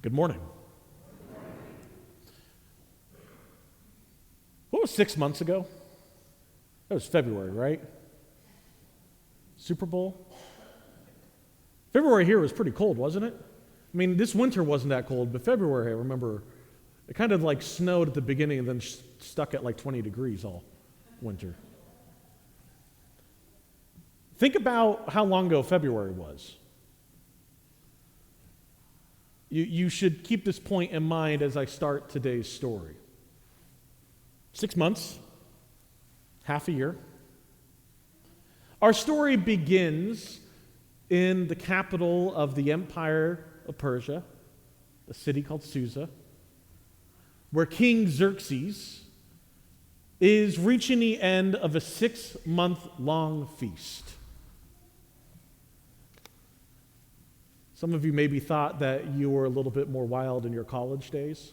Good morning. What was 6 months ago? That was February, right? Super Bowl? February here was pretty cold, wasn't it? I mean, this winter wasn't that cold, but February, I remember, it kind of like snowed at the beginning and then stuck at like 20 degrees all winter. Think about how long ago February was. You should keep this point in mind as I start today's story. 6 months, half a year. Our story begins in the capital of the Empire of Persia, a city called Susa, where King Xerxes is reaching the end of a 6-month-long feast. Some of you maybe thought that you were a little bit more wild in your college days.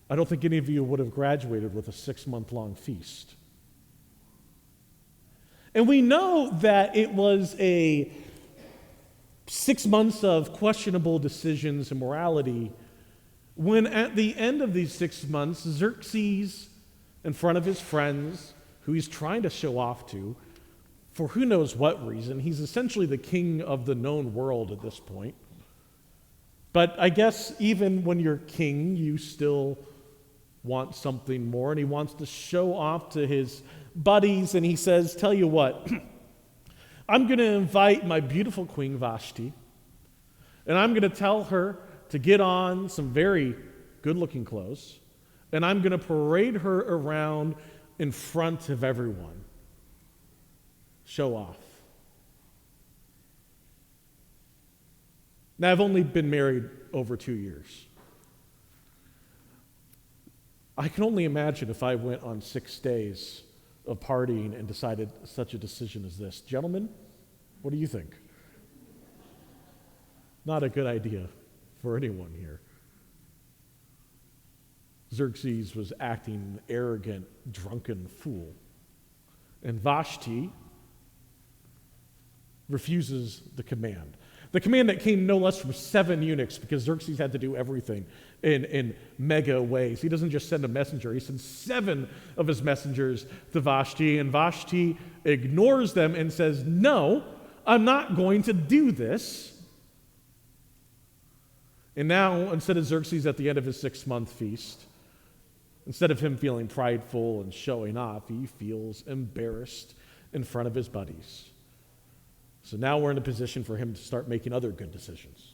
I don't think any of you would have graduated with a 6-month-long feast. And we know that it was a 6 months of questionable decisions and morality when at the end of these 6 months, Xerxes, in front of his friends, who he's trying to show off to, for who knows what reason, he's essentially the king of the known world at this point. But I guess even when you're king, you still want something more, and he wants to show off to his buddies, and he says, tell you what, I'm going to invite my beautiful queen Vashti, and I'm going to tell her to get on some very good-looking clothes, and I'm going to parade her around in front of everyone. Show off. Now, I've only been married over 2 years. I can only imagine if I went on 6 days of partying and decided such a decision as this. Gentlemen, what do you think? Not a good idea for anyone here. Xerxes was acting an arrogant, drunken fool. And Vashti refuses the command. The command that came no less from 7 eunuchs, because Xerxes had to do everything in mega ways. He doesn't just send a messenger, he sends 7 of his messengers to Vashti, and Vashti ignores them and says, no, I'm not going to do this. And now, instead of Xerxes at the end of his 6-month feast, instead of him feeling prideful and showing off, he feels embarrassed in front of his buddies. So now we're in a position for him to start making other good decisions.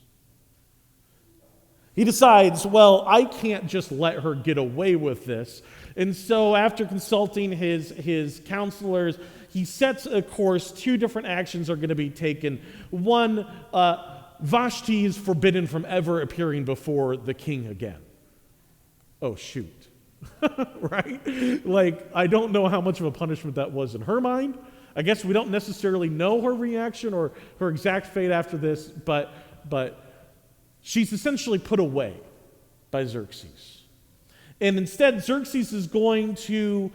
He decides, well, I can't just let her get away with this. And so after consulting his counselors, he sets a course. 2 different actions are going to be taken. One, Vashti is forbidden from ever appearing before the king again. Oh, shoot. Right? Like, I don't know how much of a punishment that was in her mind. I guess we don't necessarily know her reaction or her exact fate after this, but she's essentially put away by Xerxes. And instead, Xerxes is going to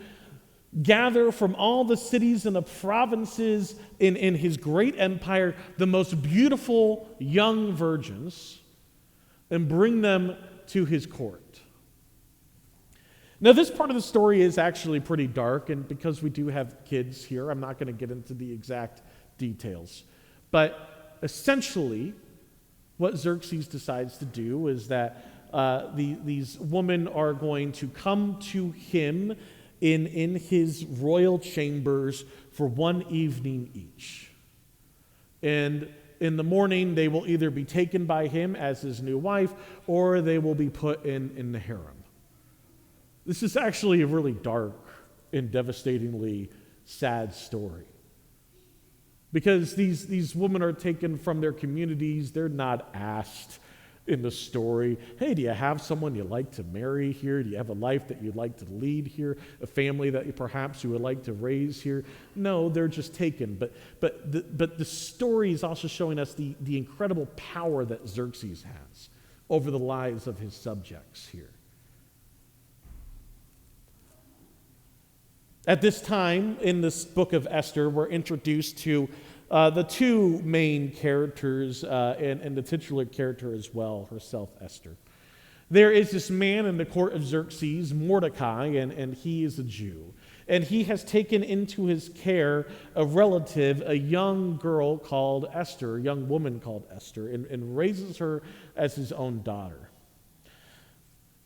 gather from all the cities and the provinces in his great empire the most beautiful young virgins and bring them to his court. Now, this part of the story is actually pretty dark, and because we do have kids here, I'm not going to get into the exact details. But essentially, what Xerxes decides to do is that these women are going to come to him in his royal chambers for one evening each. And in the morning, they will either be taken by him as his new wife, or they will be put in the harem. This is actually a really dark and devastatingly sad story. Because these women are taken from their communities. They're not asked in the story, hey, do you have someone you'd like to marry here? Do you have a life that you'd like to lead here? A family that perhaps you would like to raise here? No, they're just taken. But the story is also showing us the incredible power that Xerxes has over the lives of his subjects here. At this time in this book of Esther, we're introduced to the two main characters and the titular character as well, herself, Esther. There is this man in the court of Xerxes, Mordecai, and he is a Jew. And he has taken into his care a relative, a young girl called Esther, a young woman called Esther, and raises her as his own daughter.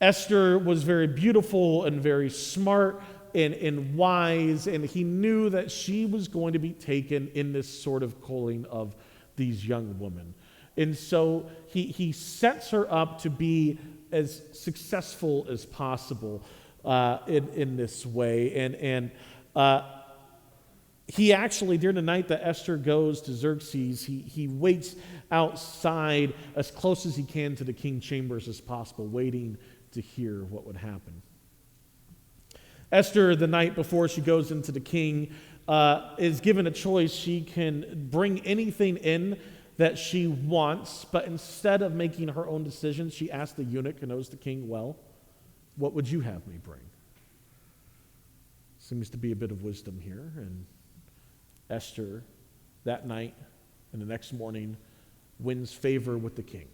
Esther was very beautiful and very smart and wise, and he knew that she was going to be taken in this sort of calling of these young women. And so he sets her up to be as successful as possible in this way. And he actually, during the night that Esther goes to Xerxes, he waits outside as close as he can to the king's chambers as possible, waiting to hear what would happen. Esther, the night before she goes into the king, is given a choice. She can bring anything in that she wants, but instead of making her own decisions, she asks the eunuch who knows the king well, "What would you have me bring?" Seems to be a bit of wisdom here. And Esther, that night and the next morning, wins favor with the king,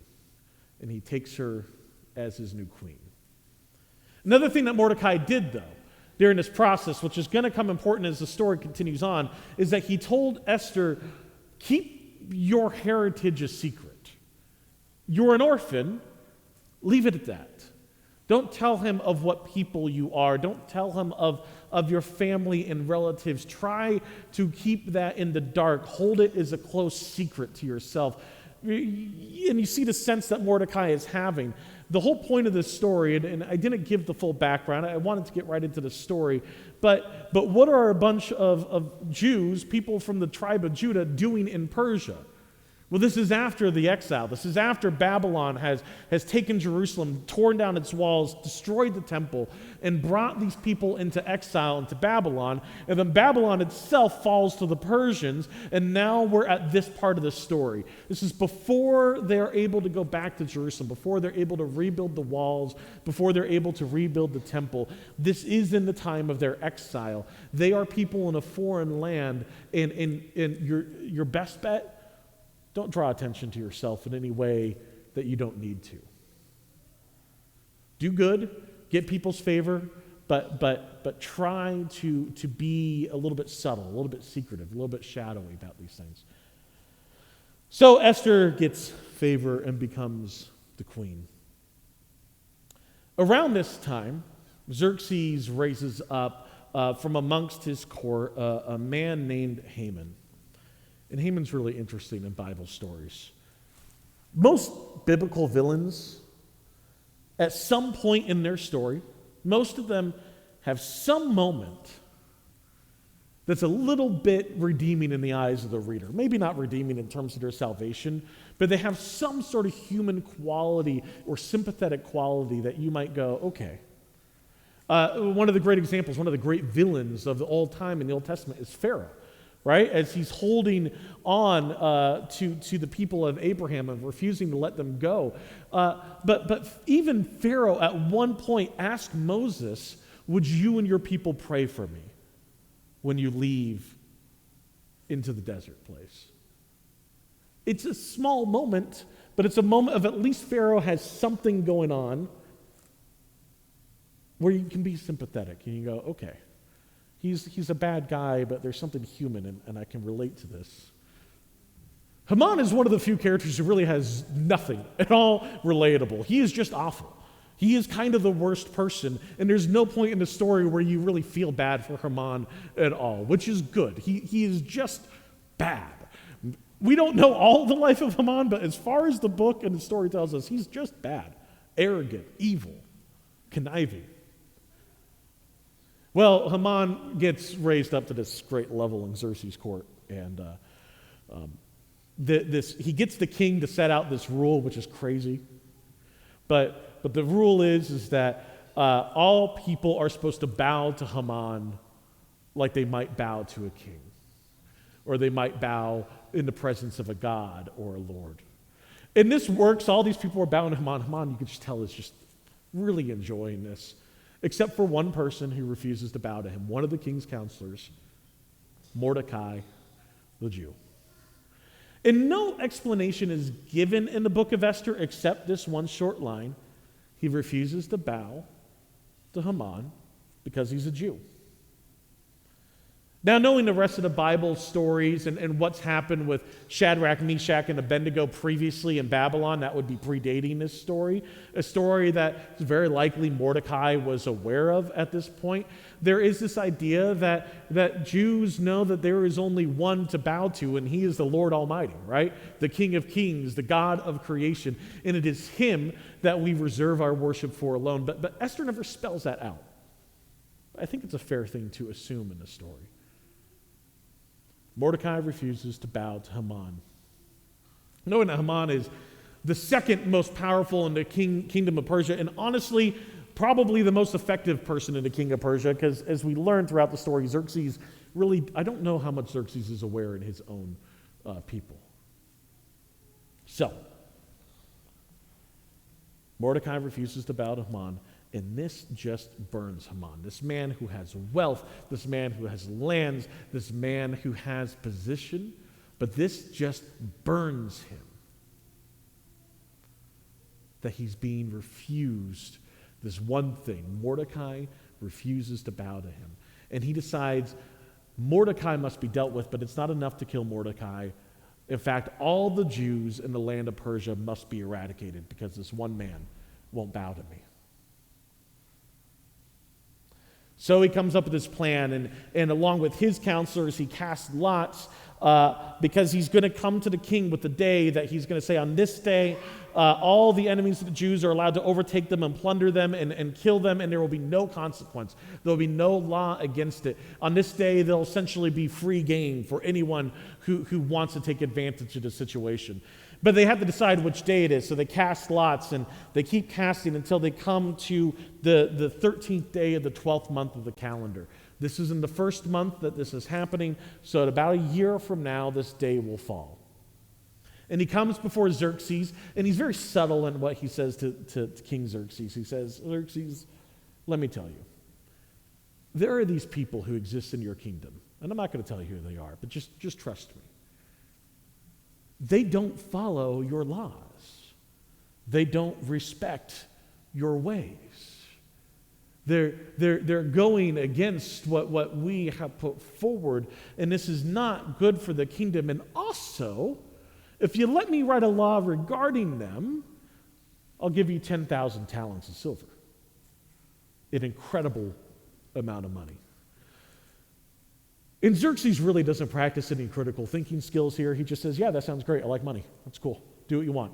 and he takes her as his new queen. Another thing that Mordecai did, though, during this process, which is going to come important as the story continues on, is that he told Esther, "Keep your heritage a secret. You're an orphan. Leave it at that. Don't tell him of what people you are. Don't tell him of your family and relatives. Try to keep that in the dark. Hold it as a close secret to yourself." And you see the sense that Mordecai is having. The whole point of this story, and I didn't give the full background, I wanted to get right into the story, but what are a bunch of Jews, people from the tribe of Judah, doing in Persia? Well, this is after the exile. This is after Babylon has taken Jerusalem, torn down its walls, destroyed the temple, and brought these people into exile into Babylon. And then Babylon itself falls to the Persians, and now we're at this part of the story. This is before they're able to go back to Jerusalem, before they're able to rebuild the walls, before they're able to rebuild the temple. This is in the time of their exile. They are people in a foreign land, and your best bet, don't draw attention to yourself in any way that you don't need to. Do good, get people's favor, but try to be a little bit subtle, a little bit secretive, a little bit shadowy about these things. So Esther gets favor and becomes the queen. Around this time, Xerxes raises up from amongst his court a man named Haman. And Haman's really interesting in Bible stories. Most biblical villains, at some point in their story, most of them have some moment that's a little bit redeeming in the eyes of the reader. Maybe not redeeming in terms of their salvation, but they have some sort of human quality or sympathetic quality that you might go, okay. One of the great examples, one of the great villains of all time in the Old Testament is Pharaoh. Right? As he's holding on to the people of Abraham and refusing to let them go. But even Pharaoh at one point asked Moses, "Would you and your people pray for me when you leave into the desert place?" It's a small moment, but it's a moment of at least Pharaoh has something going on where you can be sympathetic and you go, okay. He's a bad guy, but there's something human, and I can relate to this. Haman is one of the few characters who really has nothing at all relatable. He is just awful. He is kind of the worst person, and there's no point in the story where you really feel bad for Haman at all, which is good. He is just bad. We don't know all the life of Haman, but as far as the book and the story tells us, he's just bad, arrogant, evil, conniving. Well, Haman gets raised up to this great level in Xerxes' court, and he gets the king to set out this rule, which is crazy. But the rule is that all people are supposed to bow to Haman like they might bow to a king, or they might bow in the presence of a god or a lord. And this works. All these people are bowing to Haman. Haman, you can just tell, is just really enjoying this. Except for one person who refuses to bow to him, one of the king's counselors, Mordecai, the Jew. And no explanation is given in the book of Esther except this one short line. He refuses to bow to Haman because he's a Jew. Now, knowing the rest of the Bible stories and what's happened with Shadrach, Meshach, and Abednego previously in Babylon, that would be predating this story, a story that very likely Mordecai was aware of at this point. There is this idea that Jews know that there is only one to bow to, and he is the Lord Almighty, right? The King of Kings, the God of creation, and it is him that we reserve our worship for alone. But Esther never spells that out. I think it's a fair thing to assume in the story. Mordecai refuses to bow to Haman. Knowing that Haman is the second most powerful in the kingdom of Persia, and honestly, probably the most effective person in the king of Persia, because as we learn throughout the story, Xerxes really, I don't know how much Xerxes is aware in his own people. So, Mordecai refuses to bow to Haman, and this just burns Haman. This man who has wealth, this man who has lands, this man who has position, but this just burns him. That he's being refused this one thing. Mordecai refuses to bow to him. And he decides Mordecai must be dealt with, but it's not enough to kill Mordecai. In fact, all the Jews in the land of Persia must be eradicated because this one man won't bow to me. So he comes up with this plan, and along with his counselors, he casts lots because he's going to come to the king with the day that he's going to say, on this day, all the enemies of the Jews are allowed to overtake them and plunder them and kill them, and there will be no consequence. There will be no law against it. On this day, they'll essentially be free game for anyone who wants to take advantage of the situation. But they have to decide which day it is, so they cast lots, and they keep casting until they come to the 13th day of the 12th month of the calendar. This is in the first month that this is happening, so at about a year from now, this day will fall. And he comes before Xerxes, and he's very subtle in what he says to King Xerxes. He says, Xerxes, let me tell you, there are these people who exist in your kingdom, and I'm not going to tell you who they are, but just trust me. They don't follow your laws. They don't respect your ways. They're going against what we have put forward, and this is not good for the kingdom. And also, if you let me write a law regarding them, I'll give you 10,000 talents of silver. An incredible amount of money. And Xerxes really doesn't practice any critical thinking skills here. He just says, yeah, that sounds great. I like money. That's cool. Do what you want.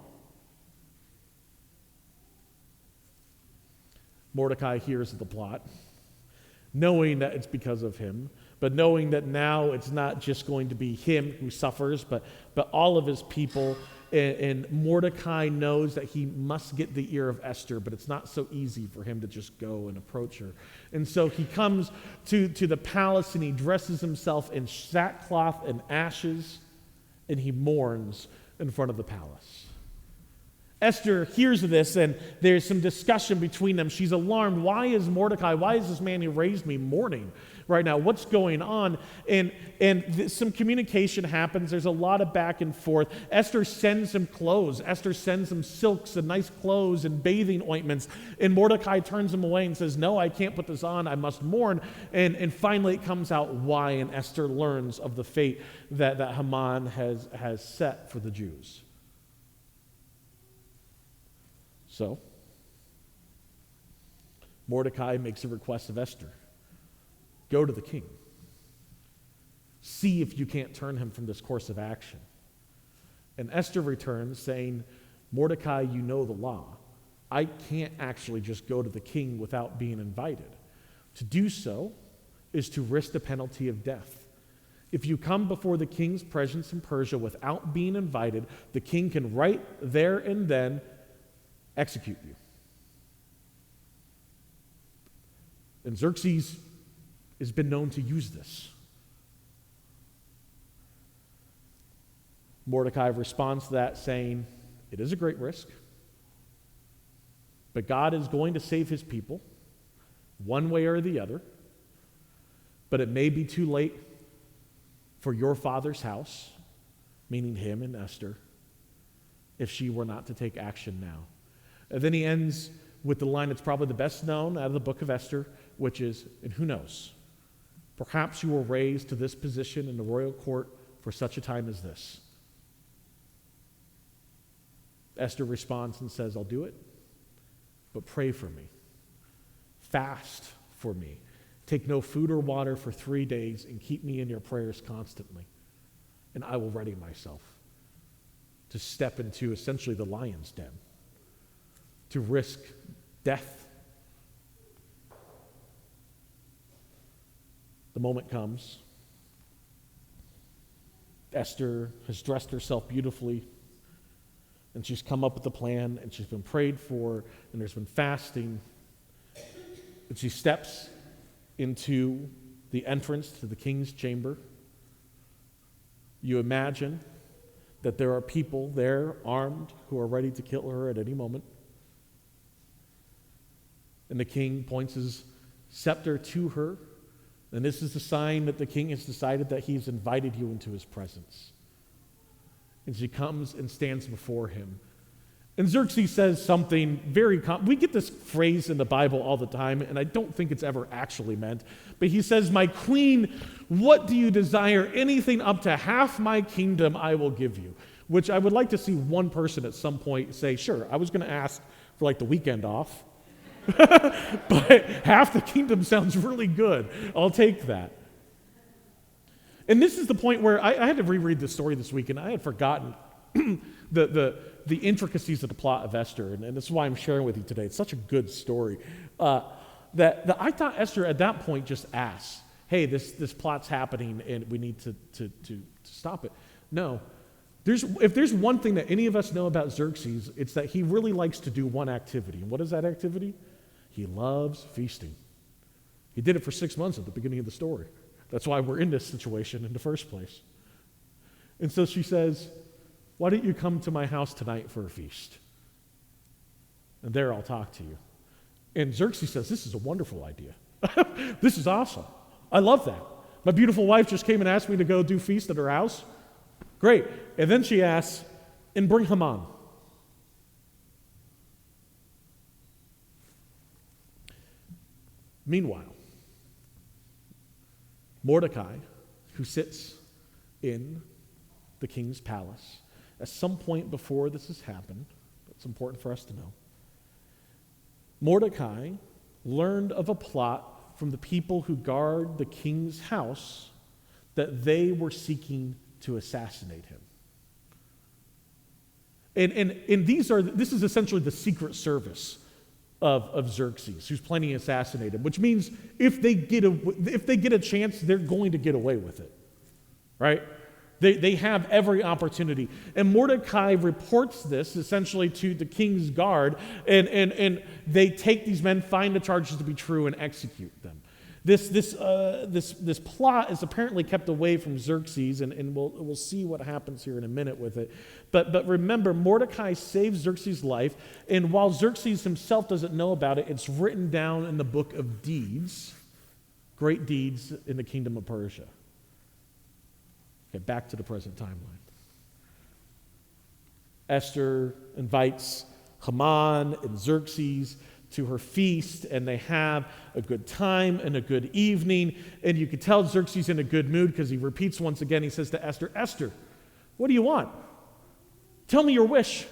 Mordecai hears the plot, knowing that it's because of him, but knowing that now it's not just going to be him who suffers, but all of his people. And Mordecai knows that he must get the ear of Esther, but it's not so easy for him to just go and approach her. And so he comes to the palace, and he dresses himself in sackcloth and ashes, and he mourns in front of the palace. Esther hears of this, and there's some discussion between them. She's alarmed. Why is Mordecai, why is this man who raised me mourning right now? What's going on? And some communication happens. There's a lot of back and forth. Esther sends him clothes. Esther sends him silks and nice clothes and bathing ointments. And Mordecai turns him away and says, no, I can't put this on. I must mourn. And finally it comes out why, and Esther learns of the fate that Haman has set for the Jews. So, Mordecai makes a request of Esther. Go to the king. See if you can't turn him from this course of action. And Esther returns saying, Mordecai, you know the law. I can't actually just go to the king without being invited. To do so is to risk the penalty of death. If you come before the king's presence in Persia without being invited, the king can right there and then execute you. And Xerxes has been known to use this. Mordecai responds to that saying, it is a great risk, but God is going to save his people one way or the other, but it may be too late for your father's house meaning him and Esther, if she were not to take action now. And then he ends with the line that's probably the best known out of the book of Esther, which is, and who knows, perhaps you were raised to this position in the royal court for such a time as this. Esther responds and says, I'll do it, but pray for me. Fast for me. Take no food or water for 3 days and keep me in your prayers constantly. And I will ready myself to step into essentially the lion's den, to risk death. The moment comes. Esther has dressed herself beautifully, and she's come up with a plan, and she's been prayed for, and there's been fasting. And she steps into the entrance to the king's chamber. You imagine that there are people there armed who are ready to kill her at any moment. And the king points his scepter to her, and this is the sign that the king has decided that he's invited you into his presence. And she comes and stands before him. And Xerxes says something very we get this phrase in the Bible all the time, and I don't think it's ever actually meant, but he says, my queen, what do you desire? Anything up to half my kingdom I will give you. Which I would like to see one person at some point say, sure, I was going to ask for like the weekend off, but half the kingdom sounds really good. I'll take that. And this is the point where I had to reread this story this week, and I had forgotten the intricacies of the plot of Esther, and this is why I'm sharing with you today. It's such a good story. That I thought Esther at that point just asked, hey, this plot's happening, and we need to stop it. No. If there's one thing that any of us know about Xerxes, it's that he really likes to do one activity. And what is that activity? He loves feasting. He did it for 6 months at the beginning of the story. That's why we're in this situation in the first place. And so she says, why don't you come to my house tonight for a feast? And there I'll talk to you. And Xerxes says, this is a wonderful idea. This is awesome. I love that. My beautiful wife just came and asked me to go do feast at her house. Great. And then she asks, and bring Haman. Meanwhile, Mordecai, who sits in the king's palace, at some point before this has happened, it's important for us to know, Mordecai learned of a plot from the people who guard the king's house that they were seeking to assassinate him. And this is essentially the secret service of Xerxes, who's planning to assassinate him, which means if they get a chance, they're going to get away with it, right? They have every opportunity. And Mordecai reports this essentially to the king's guard, and they take these men, find the charges to be true, and execute them. This plot is apparently kept away from Xerxes, and we'll see what happens here in a minute with it. But remember, Mordecai saves Xerxes' life, and while Xerxes himself doesn't know about it, it's written down in the book of deeds, great deeds in the kingdom of Persia. Okay, back to the present timeline. Esther invites Haman and Xerxes to her feast, and they have a good time and a good evening, and you can tell Xerxes in a good mood because he repeats once again. He says to Esther, Esther, what do you want? Tell me your wish.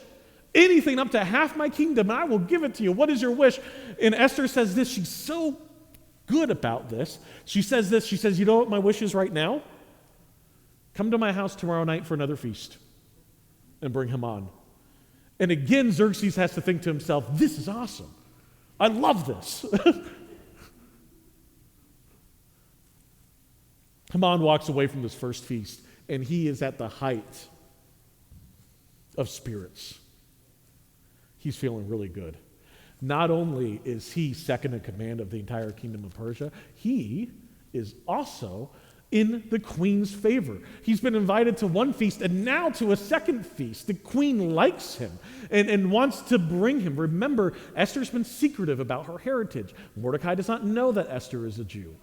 Anything up to half my kingdom, and I will give it to you. What is your wish? And Esther says this. She's so good about this. She says this. She says, you know what my wish is right now? Come to my house tomorrow night for another feast and bring Haman. And again, Xerxes has to think to himself, this is awesome. I love this. Haman walks away from this first feast, and he is at the height of spirits. He's feeling really good. Not only is he second in command of the entire kingdom of Persia, he is also in the queen's favor. He's been invited to one feast and now to a second feast. The queen likes him and wants to bring him. Remember, Esther's been secretive about her heritage. Mordecai does not know that Esther is a Jew.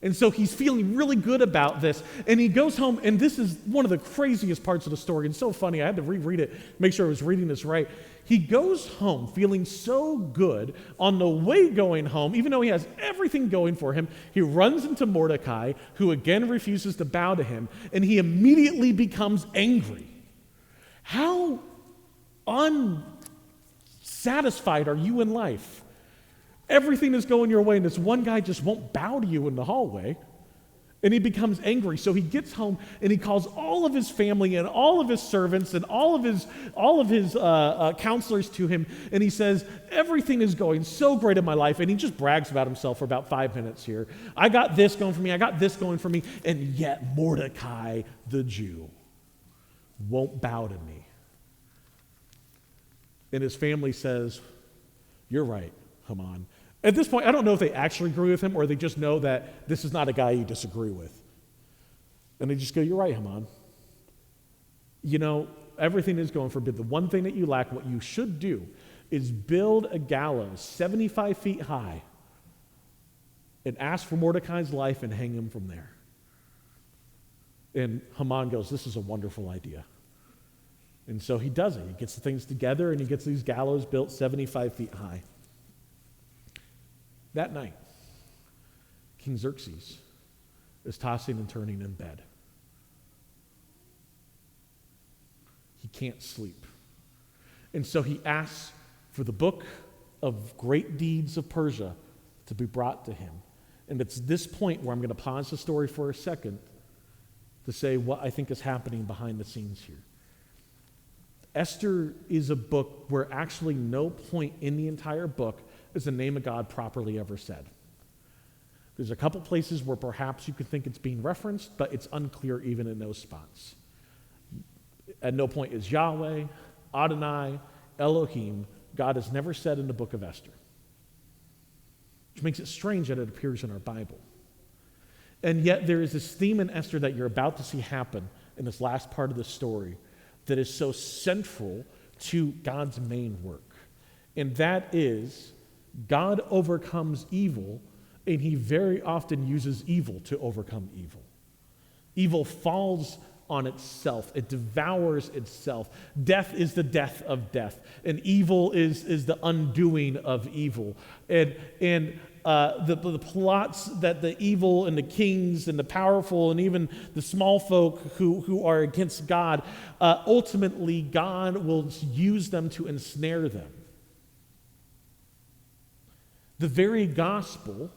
And so he's feeling really good about this. And he goes home, and this is one of the craziest parts of the story. And so funny, I had to reread it, make sure I was reading this right. He goes home feeling so good. On the way going home, even though he has everything going for him, he runs into Mordecai, who again refuses to bow to him, and he immediately becomes angry. How unsatisfied are you in life? Everything is going your way, and this one guy just won't bow to you in the hallway, and he becomes angry. So he gets home, and he calls all of his family and all of his servants and all of his counselors to him, and he says, everything is going so great in my life, and he just brags about himself for about 5 minutes here. I got this going for me, I got this going for me, and yet Mordecai, the Jew, won't bow to me. And his family says, you're right, Haman. At this point, I don't know if they actually agree with him or they just know that this is not a guy you disagree with. And they just go, you're right, Haman. You know, everything is going forbid. The one thing that you lack, what you should do, is build a gallows 75 feet high and ask for Mordecai's life and hang him from there. And Haman goes, this is a wonderful idea. And so he does it. He gets the things together and he gets these gallows built 75 feet high. That night, King Xerxes is tossing and turning in bed. He can't sleep. And so he asks for the book of great deeds of Persia to be brought to him. And it's this point where I'm going to pause the story for a second to say what I think is happening behind the scenes here. Esther is a book where actually no point in the entire book is the name of God properly ever said. There's a couple places where perhaps you could think it's being referenced, but it's unclear even in those spots. At no point is Yahweh, Adonai, Elohim, God is never said in the book of Esther, which makes it strange that it appears in our Bible. And yet there is this theme in Esther that you're about to see happen in this last part of the story that is so central to God's main work. And that is, God overcomes evil, and he very often uses evil to overcome evil. Evil falls on itself. It devours itself. Death is the death of death, and evil is the undoing of evil. And the plots that the evil and the kings and the powerful and even the small folk who are against God, ultimately God will use them to ensnare them. The very gospel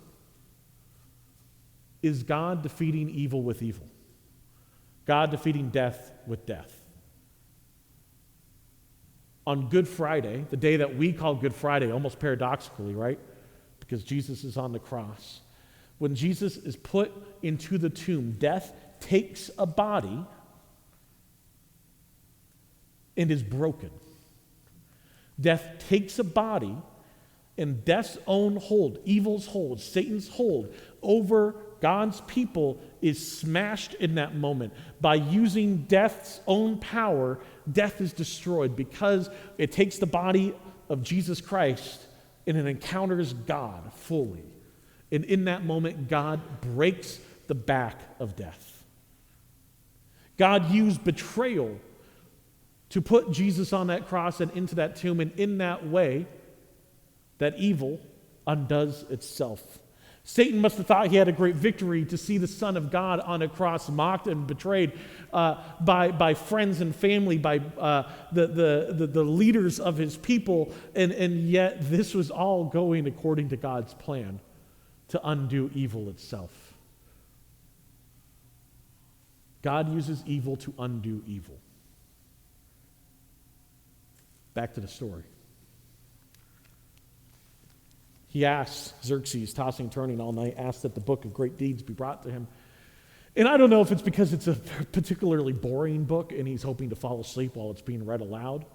is God defeating evil with evil. God defeating death with death. On Good Friday, the day that we call Good Friday, almost paradoxically, right? Because Jesus is on the cross. When Jesus is put into the tomb, death takes a body and is broken. Death takes a body, and death's own hold, evil's hold, Satan's hold over God's people is smashed in that moment. By using death's own power, death is destroyed because it takes the body of Jesus Christ and it encounters God fully. And in that moment, God breaks the back of death. God used betrayal to put Jesus on that cross and into that tomb, and in that way, that evil undoes itself. Satan must have thought he had a great victory to see the Son of God on a cross mocked and betrayed by friends and family, by the leaders of his people, and yet this was all going according to God's plan to undo evil itself. God uses evil to undo evil. Back to the story. He asks Xerxes, tossing and turning all night, asks that the book of great deeds be brought to him. And I don't know if it's because it's a particularly boring book and he's hoping to fall asleep while it's being read aloud.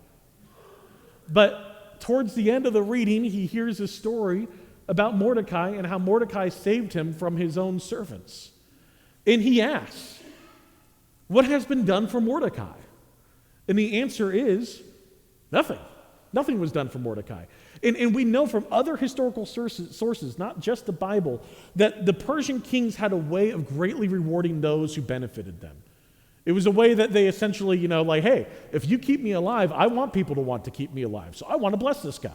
But towards the end of the reading, he hears a story about Mordecai and how Mordecai saved him from his own servants. And he asks, what has been done for Mordecai? And the answer is, nothing. Nothing was done for Mordecai. And we know from other historical sources, not just the Bible, that the Persian kings had a way of greatly rewarding those who benefited them. It was a way that they essentially, like, hey, if you keep me alive, I want people to want to keep me alive. So I want to bless this guy.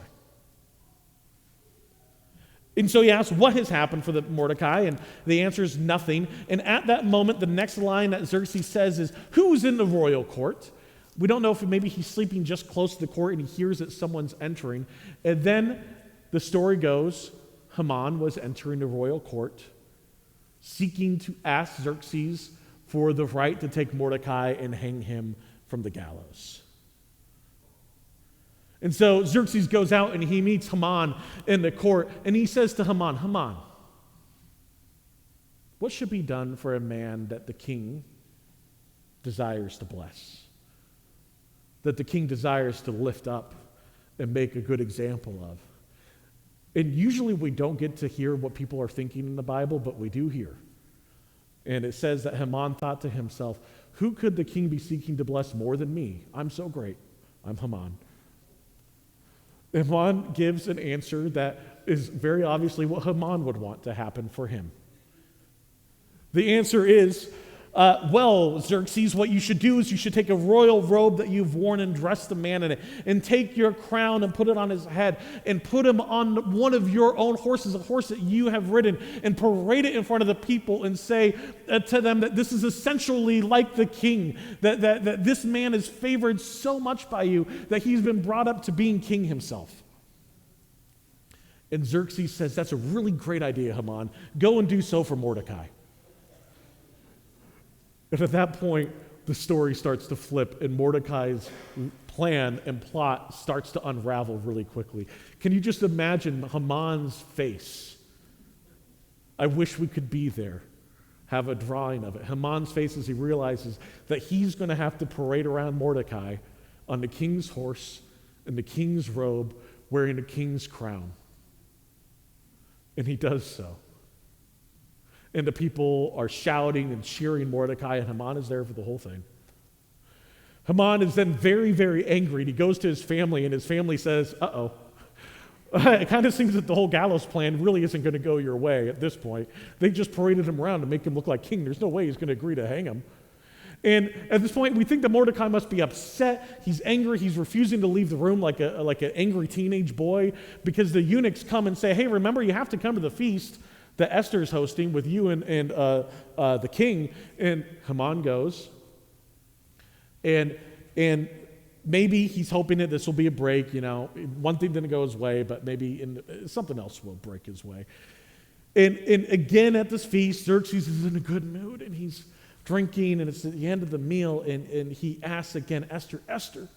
And so he asks, what has happened for the Mordecai? And the answer is nothing. And at that moment, the next line that Xerxes says is, who's in the royal court? We don't know if maybe he's sleeping just close to the court and he hears that someone's entering. And then the story goes, Haman was entering the royal court, seeking to ask Xerxes for the right to take Mordecai and hang him from the gallows. And so Xerxes goes out and he meets Haman in the court, and he says to Haman, Haman, what should be done for a man that the king desires to bless? That the king desires to lift up and make a good example of? And usually we don't get to hear what people are thinking in the Bible, but we do hear. And it says that Haman thought to himself, who could the king be seeking to bless more than me? I'm so great. I'm Haman. Haman gives an answer that is very obviously what Haman would want to happen for him. The answer is, well, Xerxes, what you should do is you should take a royal robe that you've worn and dress the man in it, and take your crown and put it on his head, and put him on one of your own horses, a horse that you have ridden, and parade it in front of the people and say to them that this is essentially like the king, that this man is favored so much by you that he's been brought up to being king himself. And Xerxes says, that's a really great idea, Haman. Go and do so for Mordecai. And at that point, the story starts to flip, and Mordecai's plan and plot starts to unravel really quickly. Can you just imagine Haman's face? I wish we could be there, have a drawing of it. Haman's face as he realizes that he's going to have to parade around Mordecai on the king's horse, in the king's robe, wearing the king's crown. And he does so. And the people are shouting and cheering Mordecai, and Haman is there for the whole thing. Haman is then very, very angry, and he goes to his family, and his family says, uh-oh. It kind of seems that the whole gallows plan really isn't going to go your way at this point. They just paraded him around to make him look like king. There's no way he's going to agree to hang him. And at this point, we think that Mordecai must be upset. He's angry. He's refusing to leave the room like an angry teenage boy, because the eunuchs come and say, hey, remember, you have to come to the feast that Esther's hosting with you and the king. And Haman goes. And maybe he's hoping that this will be a break, One thing didn't go his way, but maybe something else will break his way. And again at this feast, Xerxes is in a good mood, and he's drinking, and it's at the end of the meal, and he asks again, Esther,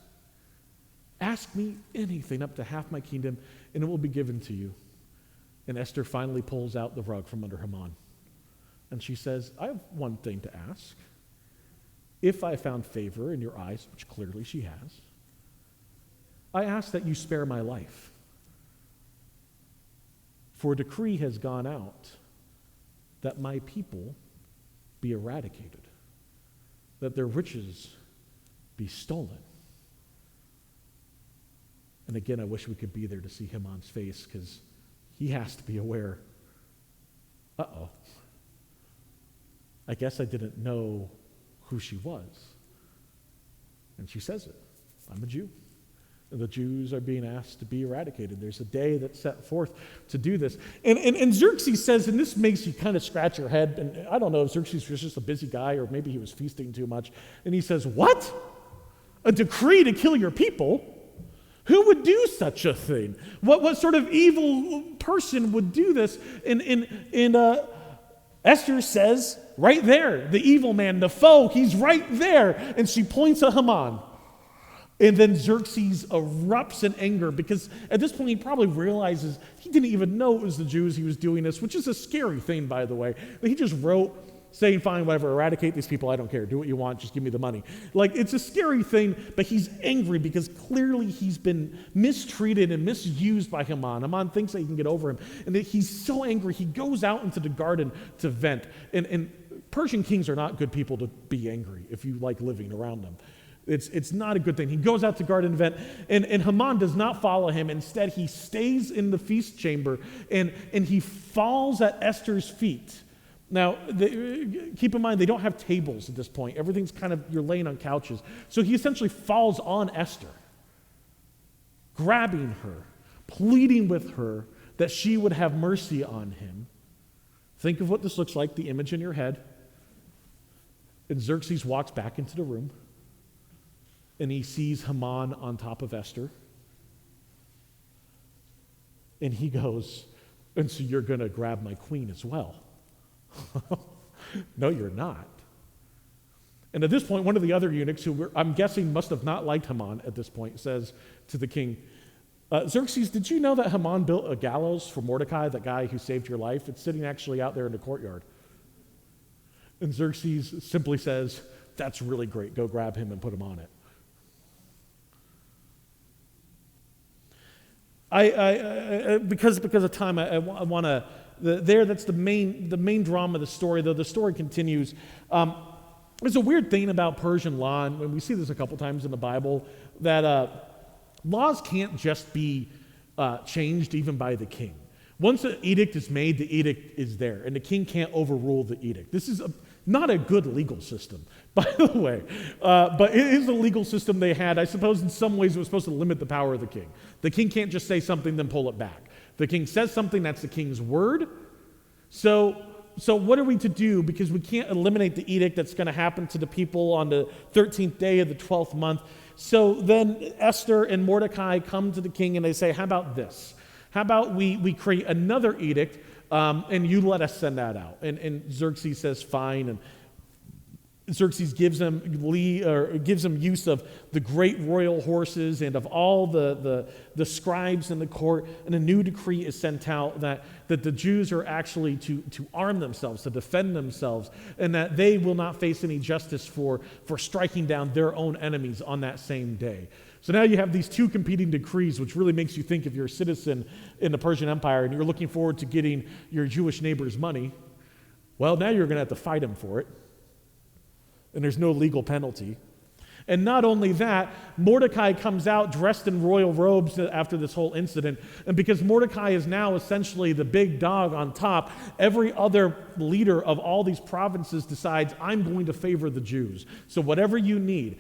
ask me anything up to half my kingdom, and it will be given to you. And Esther finally pulls out the rug from under Haman. And she says, I have one thing to ask. If I found favor in your eyes, which clearly she has, I ask that you spare my life. For a decree has gone out that my people be eradicated, that their riches be stolen. And again, I wish we could be there to see Haman's face, because he has to be aware, uh-oh, I guess I didn't know who she was. And she says it, I'm a Jew. And the Jews are being asked to be eradicated. There's a day that's set forth to do this. And Xerxes says, and this makes you kind of scratch your head, and I don't know if Xerxes was just a busy guy or maybe he was feasting too much, and he says, what? A decree to kill your people? Who would do such a thing? What sort of evil person would do this? And Esther says, right there, the evil man, the foe, he's right there. And she points at Haman. And then Xerxes erupts in anger, because at this point he probably realizes he didn't even know it was the Jews he was doing this, which is a scary thing, by the way. He just wrote saying, fine, whatever, eradicate these people, I don't care, do what you want, just give me the money. Like, it's a scary thing, but he's angry because clearly he's been mistreated and misused by Haman. Haman thinks that he can get over him, and that he's so angry, he goes out into the garden to vent. And Persian kings are not good people to be angry if you like living around them. It's not a good thing. He goes out to guard an event, and Haman does not follow him. Instead, he stays in the feast chamber, and he falls at Esther's feet. Now, keep in mind, they don't have tables at this point. Everything's kind of, you're laying on couches. So he essentially falls on Esther, grabbing her, pleading with her that she would have mercy on him. Think of what this looks like, the image in your head. And Xerxes walks back into the room, and he sees Haman on top of Esther. And he goes, and so you're going to grab my queen as well. No, you're not. And at this point, one of the other eunuchs, who I'm guessing must have not liked Haman at this point, says to the king, Xerxes, did you know that Haman built a gallows for Mordecai, that guy who saved your life? It's sitting actually out there in the courtyard. And Xerxes simply says, that's really great. Go grab him and put him on it. Because of time, I want to. That's the main drama of the story. Though the story continues. There's a weird thing about Persian law, and we see this a couple times in the Bible, that laws can't just be changed even by the king. Once an edict is made, the edict is there, and the king can't overrule the edict. This is not a good legal system, by the way, but it is a legal system they had. I suppose in some ways it was supposed to limit the power of the king. The king can't just say something, then pull it back. The king says something, that's the king's word. So what are we to do? Because we can't eliminate the edict that's going to happen to the people on the 13th day of the 12th month. So then Esther and Mordecai come to the king and they say, how about this? How about we create another edict and you let us send that out? And Xerxes says, fine. And Xerxes gives them use of the great royal horses and of all the scribes in the court, and a new decree is sent out that the Jews are actually to arm themselves, to defend themselves, and that they will not face any justice for striking down their own enemies on that same day. So now you have these two competing decrees, which really makes you think if you're a citizen in the Persian Empire and you're looking forward to getting your Jewish neighbor's money, well, now you're going to have to fight him for it. And there's no legal penalty. And not only that, Mordecai comes out dressed in royal robes after this whole incident. And because Mordecai is now essentially the big dog on top, every other leader of all these provinces decides, I'm going to favor the Jews. So whatever you need,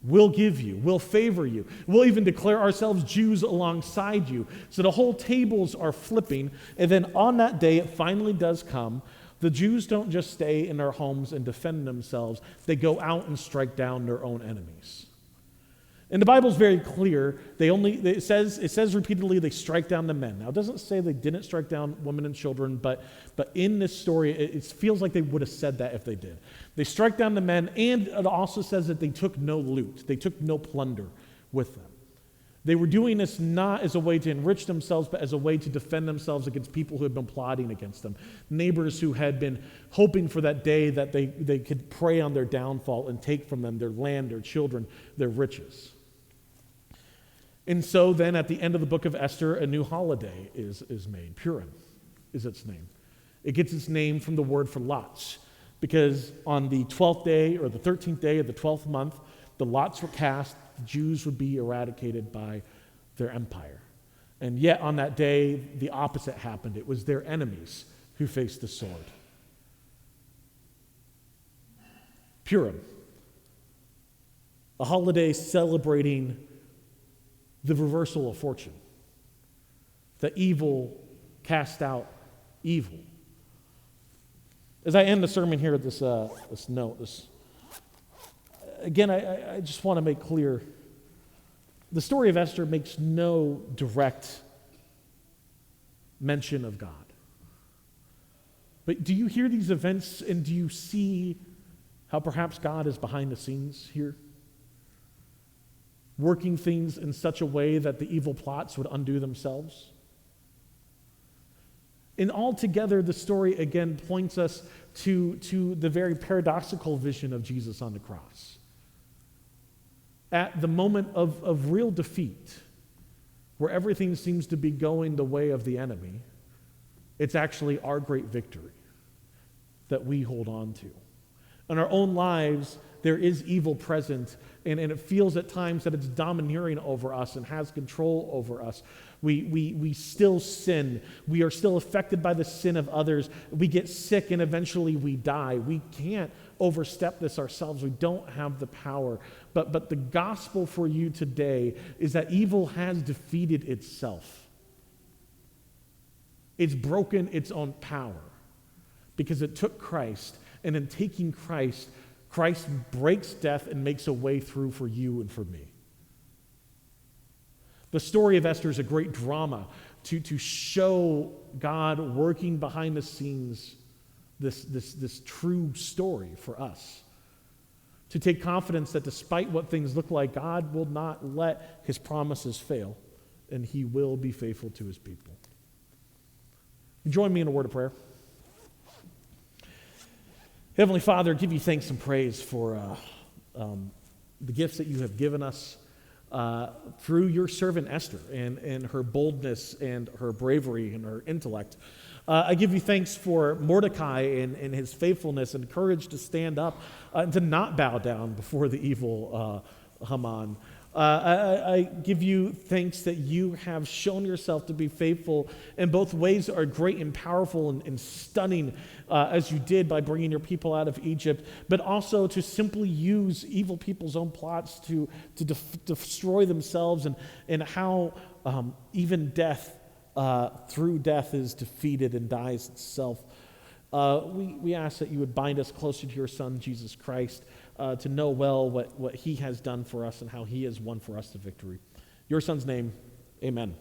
we'll give you, we'll favor you. We'll even declare ourselves Jews alongside you. So the whole tables are flipping. And then on that day, it finally does come. The Jews don't just stay in their homes and defend themselves. They go out and strike down their own enemies. And the Bible's very clear. It says repeatedly they strike down the men. Now, it doesn't say they didn't strike down women and children, but in this story, it feels like they would have said that if they did. They strike down the men, and it also says that they took no loot. They took no plunder with them. They were doing this not as a way to enrich themselves, but as a way to defend themselves against people who had been plotting against them, neighbors who had been hoping for that day that they could prey on their downfall and take from them their land, their children, their riches. And so then at the end of the book of Esther, a new holiday is made. Purim is its name. It gets its name from the word for lots, because on the 12th day or the 13th day of the 12th month, the lots were cast. The Jews would be eradicated by their empire. And yet on that day, the opposite happened. It was their enemies who faced the sword. Purim, a holiday celebrating the reversal of fortune, that evil cast out evil. As I end the sermon here with this note, again, I just want to make clear, the story of Esther makes no direct mention of God. But do you hear these events and do you see how perhaps God is behind the scenes here? Working things in such a way that the evil plots would undo themselves? And altogether, the story again points us to the very paradoxical vision of Jesus on the cross. At the moment of real defeat, where everything seems to be going the way of the enemy, it's actually our great victory that we hold on to. In our own lives, there is evil present, and it feels at times that it's domineering over us and has control over us. We still sin. We are still affected by the sin of others. We get sick, and eventually we die. We can't overstep this ourselves. We don't have the power. But the gospel for you today is that evil has defeated itself. It's broken its own power because it took Christ, and in taking Christ, Christ breaks death and makes a way through for you and for me. The story of Esther is a great drama to show God working behind the scenes, this true story for us. To take confidence that despite what things look like, God will not let his promises fail, and he will be faithful to his people. Join me in a word of prayer. Heavenly Father, give you thanks and praise for the gifts that you have given us through your servant Esther and her boldness and her bravery and her intellect. I give you thanks for Mordecai and his faithfulness and courage to stand up and to not bow down before the evil Haman. I give you thanks that you have shown yourself to be faithful in both ways that are great and powerful and stunning, as you did by bringing your people out of Egypt, but also to simply use evil people's own plots to destroy themselves, and how even death, through death, is defeated and dies itself. We ask that you would bind us closer to your Son, Jesus Christ, to know well what he has done for us and how he has won for us the victory. Your Son's name, amen.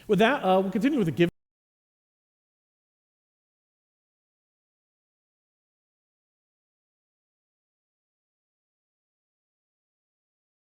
With that, we'll continue with the giving.